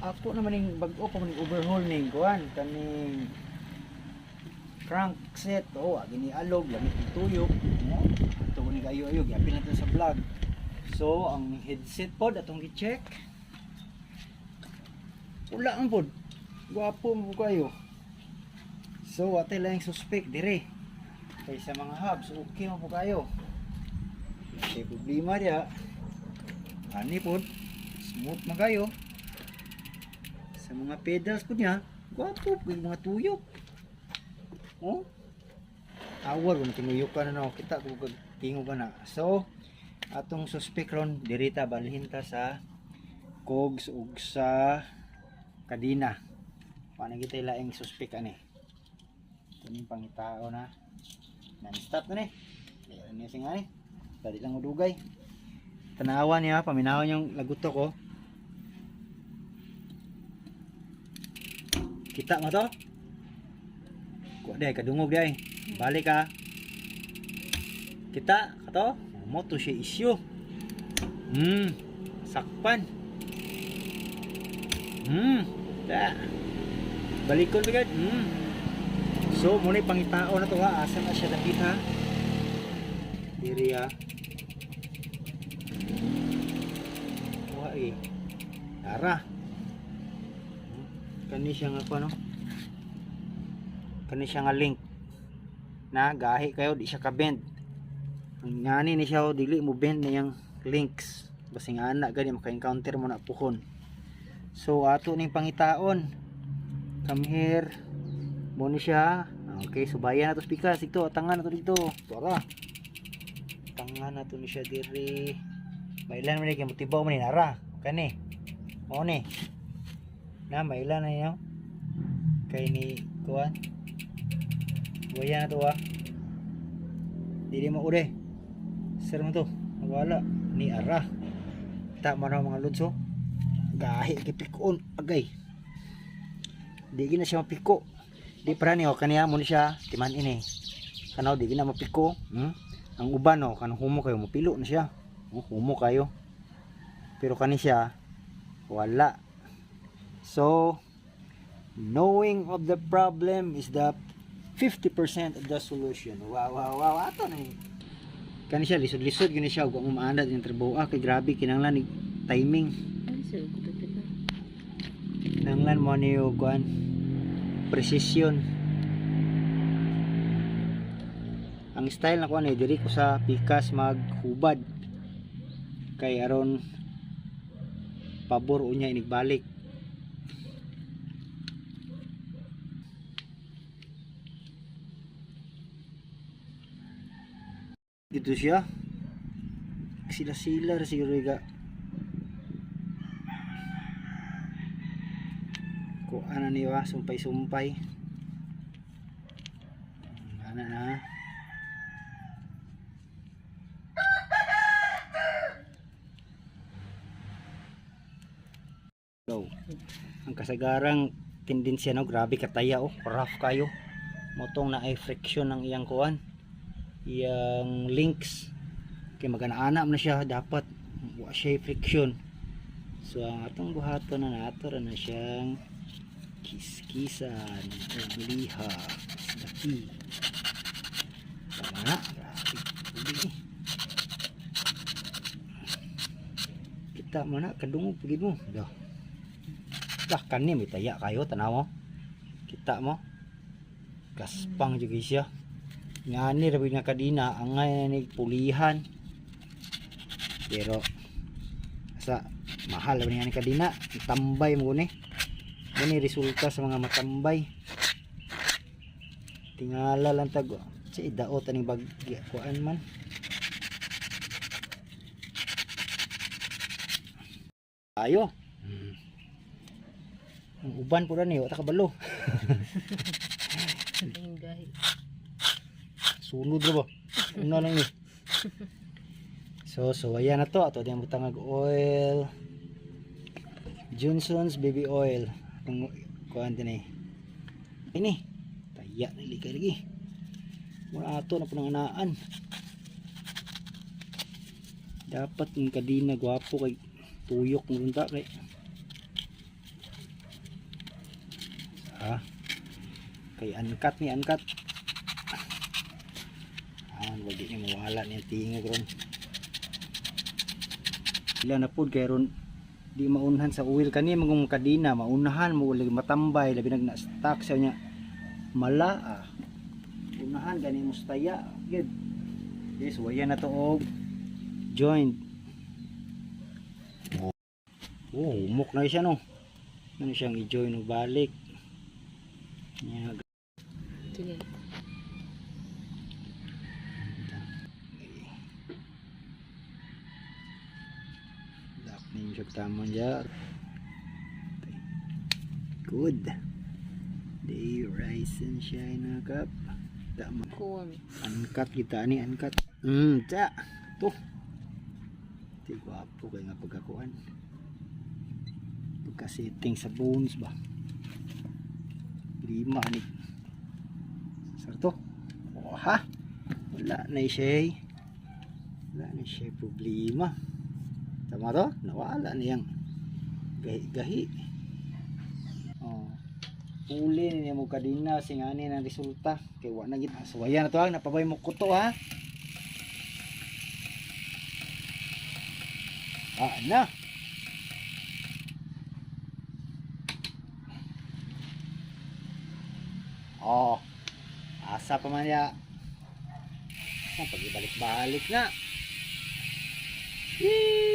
Ako naman yung bag-o pa maning overhaul ning kuan kaning crankset. Gini alog lamit ng tuyok. Ito ko ni kayo-ayo gyapil natin sa vlog. So ang headset pod atong gi-check. Wala ang pod. Gwapo mo kayo. So atay lang suspect dire. Kay sa mga hubs okay mo kayo. May problema dia. Ani pod smooth man kayo. Sa mga pedals po niya, gwapo po yung mga tuyok. Awar kung tinuyok ka na kita kung tingog ka na. So, atong suspect ron, dirita balhin ta sa cogs ug sa kadina. Paano kita ilaing suspect ani? Kuning pangitao na. Non-stop na ni. Ayan niya sing ani. Dali lang udugay. Tanawan niya, paminahon yung lagutok ko. Kita mo to? Kuha day, kadungog day. Balik ka. Kita ka to? Mo to siya isyo. Sakpan. Da. Balikon bigad. So, muna pangitao na to ha. Asa na siya dapit ha? Diri ha. Kuha eh. Tara. Kani siya nga ano? Kani siya nga link na gahi kayo di siya ka-bend. Ang ngani ni siya dili mo bend na yung links. Basing ana gani maka-encounter mo na puhon. So ato ning pangitaon. Come here. Mo ni siya. Okay, subayan nato pikas ito, tangan nato dito. Tara. Tangan nato ni siya diri. Mailan man ni kay motibaw man ni nara. Kani. Mo ni. Na mailan na yun kay ni kuan buaya na to dili mo ure sir mo to wala ni ara tama na mga ludso gahi kipikon agay di gina siya mapiko di para ni kaniya mo ni siya timan ini kanaw di gina mapiko ang uban kanang humo kayo mapilo na siya humo kayo pero kani siya wala. So, knowing of the problem is the 50% of the solution. Wow. Ato na yun. Kani siya, lisod-lisod. Gini siya. Huwag umaandad yung trabaho. Kay grabe. Kinanglan timing. Kinanglan mo na yung precision. Ang style na ko na diri ko sa pikas maghubad. Kay aron pabor unya inigbalik. Dito siya sila siguro ga ko ana niya sumpay ana na so ang kasagarang tendensya grabe kataya rough kayo motong na ay friction ng iyang kuan yang links kay magana-ana na siya dapat wa siya friction so ang atong buhaton na nato na siyang kiskisan o liha daki tama na kita mana kadungog pagid mo dah kani may taya kayo tanaw mo kita mo gaspang juga siya ngani rabi nga kadina ang ngay pulihan pero sa mahal rabi nga ni kadina tambay mo ni resulta sa mga matambay tingala lang tag sa idaot aning bagya kuan man ayo ang uban po rin ta kabalo sunod na ba? Una lang yun. So ayan na to. Ato din butangag oil. Johnson's baby oil. Itong kuhaan din eh. Ini. Taya na ilikay lagi. Muna ato na pananganaan. Dapat yung kadina gwapo kay tuyok mo runta kay ha. Kay angkat ni angkat. Wag di niya mawala niya tingog ron. Ila na pud kay ron di maunhan sa oil kani magong kadina maunahan mo lagi matambay labi nag na-stuck sa nya mala unahan gani mustaya gid. Yes, waya na to og joint. Oh, humok na siya no. Ano siyang i-join og balik. Nya Sige. ning siya tama dyan. Good. Day rise and shine na kap. Tama. Corn. Angkat kita ni angkat. Ta. To. Ti gwapo kay nga pagkakuan. Pagka-setting sa bones ba. Lima ni. Sarto. Oh ha. Wala na siya. Wala na siya problema. Tama to? Nawala niyang gahi-gahi. Oh. Uli niya mo kadina singani ng resulta. Kay wa na gid. Suwaya na to ha, napabay mo kuto ha. Na. Oh. Asa pa man ya. Pag-ibalik-balik na. Yee!